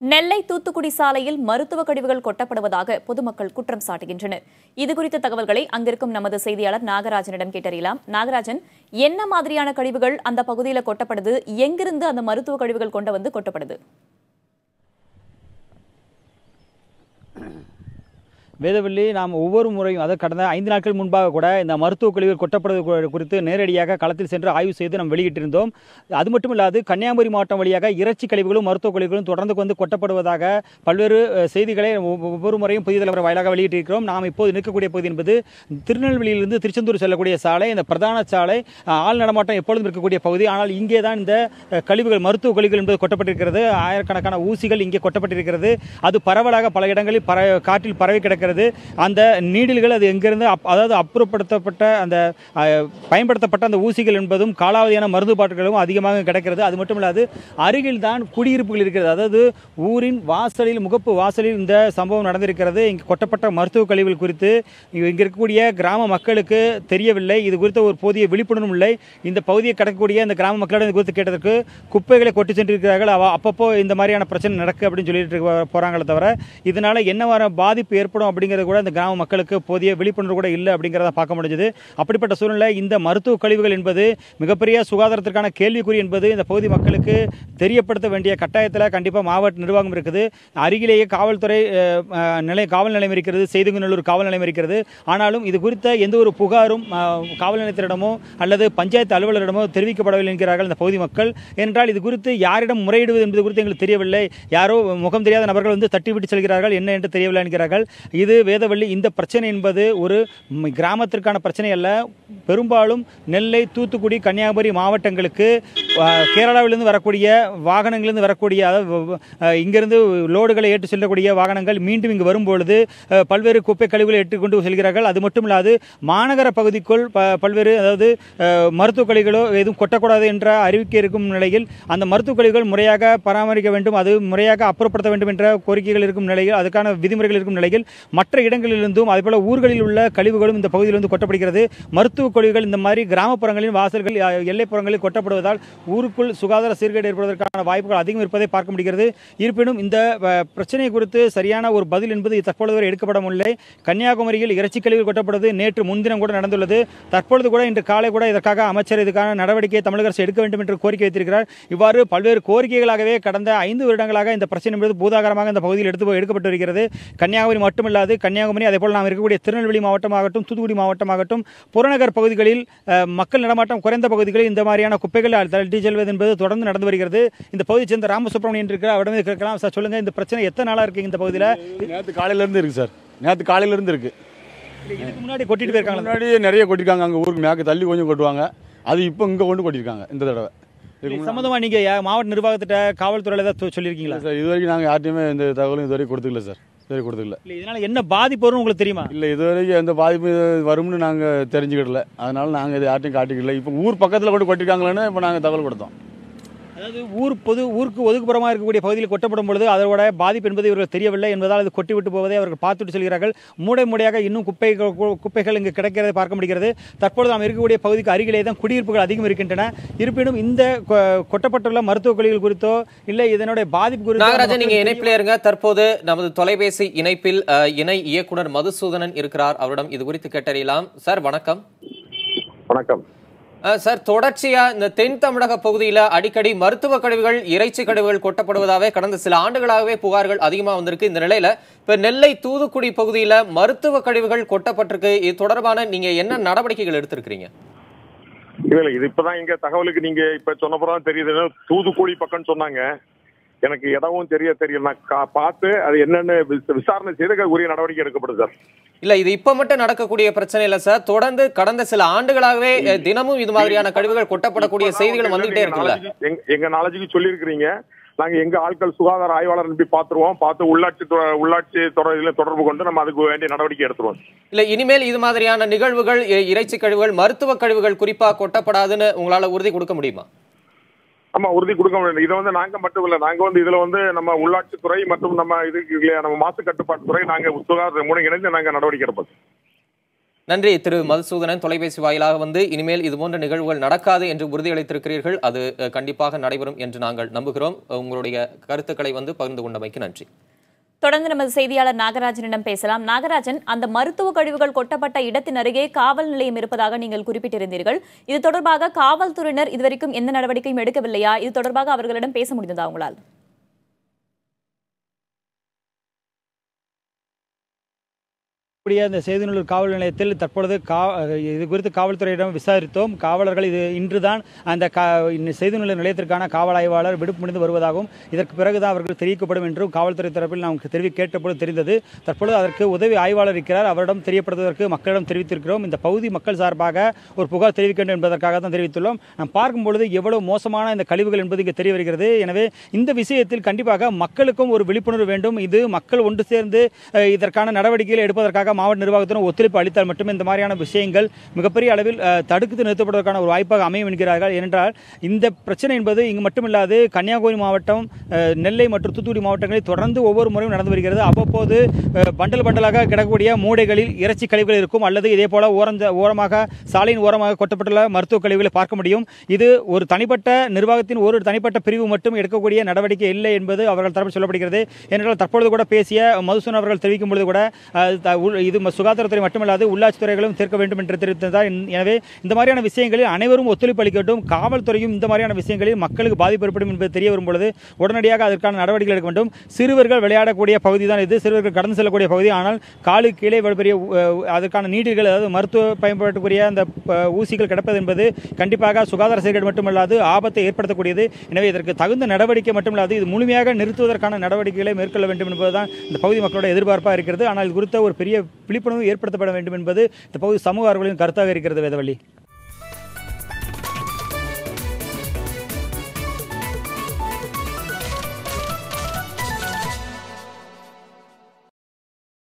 நெல்லை தூத்துக்குடி சாலையில் மருத்துவ கழிவுகள் கொட்டப்படுவதாக பொதுமக்கள் குற்றம் சாட்டுகின்றனர். இதுகுறித்த தகவல்களை அங்கிருக்கும் நமது செய்தியாளர் நாகராஜனிடம் கேட்டறியலாம். நாகராஜன், என்ன மாதிரியான கழிவுகள் அந்த பகுதியில் கொட்டப்படுது? எங்கிருந்து அந்த மருத்துவ கழிவுகள் கொண்டு வந்து கொட்டப்படுது? வேதவள்ளி, நாம் ஒவ்வொரு முறையும், அதாவது கடந்த 5 நாட்கள் முன்பாக கூட இந்த மருத்துவக் கழிவுகள் கொட்டப்படுவது குறித்து நேரடியாக களத்தில் சென்று ஆய்வு செய்து நாம் வெளியிட்டிருந்தோம். அது மட்டும் இல்லாது கன்னியாகுமரி மாவட்டம் வழியாக இறைச்சி கழிவுகளும் மருத்துவக் கழிவுகளும் தொடர்ந்து வந்து கொட்டப்படுவதாக பல்வேறு செய்திகளை ஒவ்வொரு முறையும் புதிய தலைவர் வாயிலாக வெளியிட்டிருக்கிறோம். நாம் இப்போது நிற்கக்கூடிய பகுதி என்பது திருநெல்வேலியிலிருந்து திருச்செந்தூர் செல்லக்கூடிய சாலை. இந்த பிரதான சாலை ஆள் நடமாட்டம் எப்பொழுதும் இருக்கக்கூடிய பகுதி. ஆனால் இங்கே தான் இந்த கழிவுகள், மருத்துவ கழிவுகள் என்பது கொட்டப்பட்டிருக்கிறது. ஆயிரக்கணக்கான ஊசிகள் இங்கே கொட்டப்பட்டிருக்கிறது. அது பரவலாக பல இடங்களில் காற்றில் பரவி கிடக்கிறது. அந்த நீடில்கள் அது எங்கிருந்து அதாவது அப்புறப்படுத்தப்பட்ட அந்த பயன்படுத்தப்பட்ட அந்த ஊசிகள் என்பதும் காலாவதியான மருந்து பாட்டுகளும் அதிகமாக கிடைக்கிறது. அது மட்டும் இல்லாது அருகில் தான் குடியிருப்புகள் இருக்கிறது. அதாவது ஊரின் வாசலில், முகப்பு வாசலில் இந்த சம்பவம் நடந்திருக்கிறது. இங்கு கொட்டப்பட்ட மருத்துவ கழிவுகள் குறித்து இங்கு இருக்கக்கூடிய கிராம மக்களுக்கு தெரியவில்லை. இது குறித்த ஒரு போதிய விழிப்புணர்வும் இல்லை. இந்த பகுதியை கடக்கக்கூடிய இந்த கிராம மக்களிடம் இது குறித்து கேட்டதற்கு குப்பைகளை கொட்டி சென்றிருக்கிறார்கள், அப்பப்போ இந்த மாதிரியான பிரச்சனை நடக்கு அப்படின்னு சொல்லிட்டு போறாங்களே தவிர இதனால என்ன பாதிப்பு ஏற்படும் அப்படிங்கிறது கூட இந்த கிராம மக்களுக்கு போதிய விழிப்புணர்வு கூட இல்லை அப்படிங்கிறத பார்க்க முடிஞ்சது. அப்படிப்பட்ட சூழ்நிலை இந்த மருத்துவ கழிவுகள் என்பது மிகப்பெரிய சுகாதாரத்திற்கான கேள்விக்குறி என்பது இந்த பகுதி மக்களுக்கு தெரியப்படுத்த வேண்டிய கட்டாயத்தில் கண்டிப்பாக மாவட்ட நிர்வாகம் இருக்குது. அருகிலேயே காவல்துறை காவல் நிலையம் இருக்கிறது, செய்திகுநல்லூர் காவல் நிலையம் இருக்கிறது. ஆனாலும் இது குறித்த எந்த ஒரு புகாரும் காவல் நிலையத்திடமோ அல்லது பஞ்சாயத்து அலுவலரிடமோ தெரிவிக்கப்படவில்லை என்கிறார்கள் இந்த பகுதி மக்கள். என்றால் இது குறித்து யாரிடம் முறையிடுவது என்பது குறித்து எங்களுக்கு தெரியவில்லை. யாரோ முகம் தெரியாத நபர்கள் வந்து தட்டிவிட்டு செல்கிறார்கள், என்ன என்று தெரியவில்லை என்கிறார்கள். இது வேதவள்ளி, இந்த பிரச்சனை என்பது ஒரு கிராமத்திற்கான பிரச்சனை அல்ல. பெரும்பாலும் நெல்லை, தூத்துக்குடி, கன்னியாகுமரி மாவட்டங்களுக்கு கேரளாவிலிருந்து வரக்கூடிய வாகனங்களிலிருந்து வரக்கூடிய, அதாவது இங்கிருந்து லோடுகளை ஏற்று செல்லக்கூடிய வாகனங்கள் மீண்டும் இங்கு வரும்பொழுது பல்வேறு குப்பை கழிவுகளை ஏற்றுக்கொண்டு செல்கிறார்கள். அது மட்டும் இல்லாது மாநகர பகுதிக்குள் பல்வேறு, அதாவது மருத்துவ கழிவுகளோ எதுவும் கொட்டக்கூடாது என்ற அறிவிக்கை இருக்கும் நிலையில் அந்த மருத்துவ கழிவுகள் முறையாக பராமரிக்க வேண்டும், அது முறையாக அப்புறப்படுத்த வேண்டும் என்ற கோரிக்கைகள் இருக்கும் நிலையில், அதுக்கான விதிமுறைகள் இருக்கும் நிலையில் மற்ற இடங்களிலிருந்தும் அதேபோல ஊர்களில் உள்ள கழிவுகளும் இந்த பகுதியிலிருந்து கொட்டப்படுகிறது. மருத்துவ கழிவுகள் இந்த மாதிரி கிராமப்புறங்களின் வாசல்கள், எல்லைப்புறங்களில் கொட்டப்படுவதால் ஊருக்குள் சுகாதார சீர்கேடு ஏற்படுவதற்கான வாய்ப்புகள் அதிகம் இருப்பதை பார்க்க முடிகிறது. இருப்பினும் இந்த பிரச்சனை குறித்து சரியான ஒரு பதில் என்பது தற்பொழுது வரை எடுக்கப்படவில்லை. கன்னியாகுமரியில் இறைச்சி கழிவுகள் கொட்டப்படுவது நேற்று முன்தினம் கூட நடந்துள்ளது. தற்பொழுது கூட இன்று காலை கூட இதற்காக அமைச்சர் இதுக்கான நடவடிக்கையை தமிழக அரசு எடுக்க வேண்டும் என்று கோரிக்கை வைத்திருக்கிறார். இவ்வாறு பல்வேறு கோரிக்கைகளாகவே கடந்த 5 வருடங்களாக இந்த பிரச்சனை என்பது பூதாகரமாக இந்த பகுதியில் எடுக்கப்பட்டு வருகிறது. கன்னியாகுமரி மட்டுமல்லாது கன்னியாகுமரி, அதேபோல் நாம் இருக்கக்கூடிய திருநெல்வேலி மாவட்டமாகட்டும், தூத்துக்குடி மாவட்டமாகட்டும், புறநகர் பகுதிகளில் மக்கள் நடமாட்டம் குறைந்த பகுதிகளில் இந்த மாதிரியான குப்பைகள் தள்ளி செல்வது என்பது தொடர்ந்து நடந்து வருகிறது. இந்த பகுதியை சேர்ந்த ராமசுப்ரமணியன் இருக்கிற அவரிடம் கேட்கலாம். சார், சொல்லுங்க, இந்த பிரச்சனை எத்தனை நாளா இருக்கு இந்த பகுதியில்? நேற்று காலையில இருந்து இருக்கு சார். நேற்று காலையில இருந்து இருக்கு. இதுக்கு முன்னாடி கொட்டிட்டு போயிருக்காங்க. முன்னாடி நிறைய கொட்டிருக்காங்க. அங்கே ஊருக்கு மேற்கு தள்ளி கொஞ்சம் கொட்டுவாங்க. அது இப்போ இங்கே கொண்டு கொட்டிருக்காங்க இந்த தடவை. சம்பந்தமா நீங்க மாவட்ட நிர்வாகத்திட்ட, காவல்துறையில ஏதாவது சொல்லியிருக்கீங்களா சார்? இதுவரைக்கும் நாங்கள் யார்ட்டையுமே இந்த தகவலும் இதுவரைக்கும் கொடுத்துக்கல சார். சரி, கொடுத்துக்கல. இதனால என்ன பாதிப்பு வரும் உங்களுக்கு தெரியுமா? இல்லை, இதுவரைக்கும் எந்த பாதிப்பு வரும்னு நாங்கள் தெரிஞ்சுக்கிடல. அதனால நாங்கள் இதை யார்ட்டையும் காட்டிக்கல. இப்போ ஊர் பக்கத்தில் கொண்டு கொட்டிருக்காங்களேன்னு இப்போ நாங்கள் தகவல் கொடுத்தோம். அதாவது ஊருக்கு ஒதுக்குப்புறமாக இருக்கக்கூடிய பகுதியில் கொட்டப்படும் பொழுது அதோட பாதிப்பு என்பது இவர்கள் தெரியவில்லை என்பதால் அது கொட்டிவிட்டு போவதை அவர்கள் பார்த்துட்டு செல்கிறார்கள். மூடையாக இன்னும் குப்பைகள் இங்கு கிடைக்கிறதை பார்க்க முடிகிறது. தற்பொழுது நாம் இருக்கக்கூடிய பகுதிக்கு அருகிலே தான் குடியிருப்புகள் அதிகம் இருக்கின்றன. இருப்பினும் இந்த கொட்டப்பட்டுள்ள மருத்துவ கழிவுகள் குறித்தோ இல்லை இதனுடைய பாதிப்பு குறித்தோ நாகராஜன், நீங்க இணைப்பில் இருங்க. தற்போது நமது தொலைபேசி இணைப்பில் இணை இயக்குனர் மதுசூதனன் இருக்கிறார். அவரிடம் இது குறித்து கேட்டறியலாம். சார், வணக்கம். வணக்கம் சார், தொடர்ச்சியா இந்த தென் தமிழக பகுதியில் அடிக்கடி மருத்துவ கழிவுகள், இறைச்சி கழிவுகள் கொட்டப்படுவதாகவே கடந்த சில ஆண்டுகளாகவே புகார்கள் அதிகமா வந்திருக்கு. இந்த நிலையில இப்ப நெல்லை, தூத்துக்குடி பகுதியில மருத்துவ கழிவுகள் கொட்டப்பட்டிருக்கு. இது தொடர்பான நீங்க என்ன நடவடிக்கைகள் எடுத்திருக்கிறீங்க? இல்ல, இது இப்பதான் இங்க தகவலுக்கு நீங்க இப்ப சொன்னப்பறம் தெரியுது. தூத்துக்குடி பக்கம் சொன்னாங்க. எனக்கு இடமும் தெரியல. நான் பார்த்து அது என்னன்னு விசாரணை செய்து உரிய நடவடிக்கை எடுக்கப்படுது சார். இல்ல, இது இப்ப மட்டும் நடக்கக்கூடிய பிரச்சனை இல்ல சார். தொடர்ந்து கடந்த சில ஆண்டுகளாகவே தினமும் இது மாதிரியான கழிவுகள் கொட்டப்படக்கூடிய செய்திகள் வந்துகிட்டே இருக்குல்ல? எங்க நாலேஜுக்கு சொல்லி இருக்கிறீங்க. நாங்க எங்க ஆட்கள் சுகாதார ஆய்வாளர் நம்பி பாத்துருவோம். பார்த்து உள்ளாட்சி தொடர்பு கொண்டு நம்ம அதுக்கு வேண்டிய நடவடிக்கை எடுத்துருவோம். இல்ல, இனிமேல் இது மாதிரியான நிகழ்வுகள், இறைச்சி கழிவுகள், மருத்துவ கழிவுகள் குறிப்பா கொட்டப்படாதுன்னு உங்களால உறுதி கொடுக்க முடியுமா? ஆமா, உறுதி கொடுக்க முடியும். இதை நாங்க மட்டும் இல்ல, நாங்க இதுல நம்ம உள்ளாட்சித்துறை மற்றும் நம்ம இதுக்கு இல்லையா, நம்ம மாசு கட்டுப்பாட்டு துறை, நாங்க சுகாதார மூணு இணைந்து நாங்க நடவடிக்கை எடுப்போம். நன்றி திரு மதுசூதனன். தொலைபேசி வாயிலாக வந்து இனிமேல் இதுபோன்ற நிகழ்வுகள் நடக்காது என்று உறுதியளித்திருக்கிறீர்கள். அது கண்டிப்பாக நடைபெறும் என்று நாங்கள் நம்புகிறோம். உங்களுடைய கருத்துக்களை வந்து பகிர்ந்து கொண்டமைக்கு நன்றி. தொடர்ந்து நமது செய்தியாளர் நாகராஜனிடம் பேசலாம். நாகராஜன், அந்த மருத்துவ கழிவுகள் கொட்டப்பட்ட இடத்தின் அருகே காவல் நிலையம் இருப்பதாக நீங்கள் குறிப்பிட்டிருந்தீர்கள். இது தொடர்பாக காவல்துறையினர் இதுவரைக்கும் எந்த நடவடிக்கையும் எடுக்கவில்லையா? இது தொடர்பாக அவர்களிடம் பேச முடிந்ததா உங்களால்? இந்த செய்திநல்லூர் காவல் நிலையத்தில் தற்பொழுது இது குறித்து காவல்துறையிடம் விசாரித்தோம். காவலர்கள் இது இன்றுதான் அந்த செய்திநல்லூர் நிலையத்திற்கான காவல் ஆய்வாளர் விடுப்பு முடிந்து வருவதாகவும் இதற்கு பிறகுதான் அவர்கள் தெரிவிக்கப்படும் என்றும் காவல்துறை தரப்பில் நாம் கேட்டபோது தெரிந்தது. தற்பொழுது அதற்கு உதவி ஆய்வாளர் இருக்கிறார். அவரிடம் தெரியப்படுவதற்கு மக்களிடம் தெரிவித்திருக்கிறோம். இந்த பகுதி மக்கள் சார்பாக ஒரு புகார் தெரிவிக்க வேண்டும் என்பதற்காக தான் தெரிவித்துள்ளோம். நாம் பார்க்கும்பொழுது எவ்வளவு மோசமான இந்த கழிவுகள் என்பது இங்கே தெரிய வருகிறது. எனவே இந்த விஷயத்தில் கண்டிப்பாக மக்களுக்கும் ஒரு விழிப்புணர்வு வேண்டும். இது மக்கள் ஒன்று சேர்ந்து இதற்கான நடவடிக்கைகளை எடுப்பதற்காக மாவட்ட நிர்வாகத்தினர் ஒத்துழைப்பு அளித்தால் மட்டுமே இந்த மாதிரியான விஷயங்கள் மிகப்பெரிய அளவில் தடுத்து நிறுத்தப்படுவதற்கான ஒரு வாய்ப்பாக அமையும் என்கிறார்கள். ஏனென்றால் இந்த பிரச்சனை என்பது இங்கு மட்டுமில்லாது கன்னியாகுமரி மாவட்டம், நெல்லை மற்றும் தூத்துக்குடி மாவட்டங்களில் தொடர்ந்து ஒவ்வொரு முறையும் நடந்து வருகிறது. அவ்வப்போது பண்டலாக கிடக்கக்கூடிய மூடைகளில் இறைச்சி கழிவுகள் இருக்கும், அல்லது இதே போல ஓரமாக சாலையின் ஓரமாக கொட்டப்பட்டுள்ள மருத்துவ கழிவுகளை பார்க்க முடியும். இது ஒரு தனிப்பட்ட நிர்வாகத்தின் ஒரு தனிப்பட்ட பிரிவு மட்டும் எடுக்கக்கூடிய நடவடிக்கை இல்லை என்பது அவர்கள் தரப்பில் சொல்லப்படுகிறது. ஏனென்றால் தற்பொழுது கூட பேசிய மதுசூதன் அவர்கள் தெரிவிக்கும் பொழுது கூட இது சுகாதாரத்துறை மட்டுமல்லாது உள்ளாட்சித்துறைகளும் சேர்க்க வேண்டும் என்று தெரிவித்தார். எனவே இந்த மாதிரியான விஷயங்களில் அனைவரும் ஒத்துழைப்பு அளிக்க வேண்டும். காவல்துறையும் இந்த மாதிரியான விஷயங்களில் மக்களுக்கு பாதிப்பு ஏற்படும் என்பது தெரிய வரும் பொழுது உடனடியாக அதற்கான நடவடிக்கை எடுக்க வேண்டும். சிறுவர்கள் விளையாடக்கூடிய பகுதி தான் இது, சிறுவர்கள் கடந்து செல்லக்கூடிய பகுதி. ஆனால் காலு கீழே பெரிய அதற்கான நீடில்கள், அதாவது மருத்துவ பயன்பாட்டுக்குரிய அந்த ஊசிகள் கிடப்பது என்பது கண்டிப்பாக சுகாதார சீர்கேடு மட்டுமல்லாது ஆபத்தை ஏற்படுத்தக்கூடியது. எனவே இதற்கு தகுந்த நடவடிக்கை மட்டுமல்லாது இது முழுமையாக நிறுத்துவதற்கான நடவடிக்கைகளை மேற்கொள்ள வேண்டும் என்பதுதான் இந்த பகுதி மக்களோட எதிர்பார்ப்பாக இருக்கிறது. ஆனால் இது குறித்த ஒரு பெரிய விழிப்புணர்வு ஏற்படுத்தப்பட வேண்டும் என்பது இந்த பகுதி சமூக ஆர்வலர்களின் கருத்தாக இருக்கிறது. வேதவள்ளி.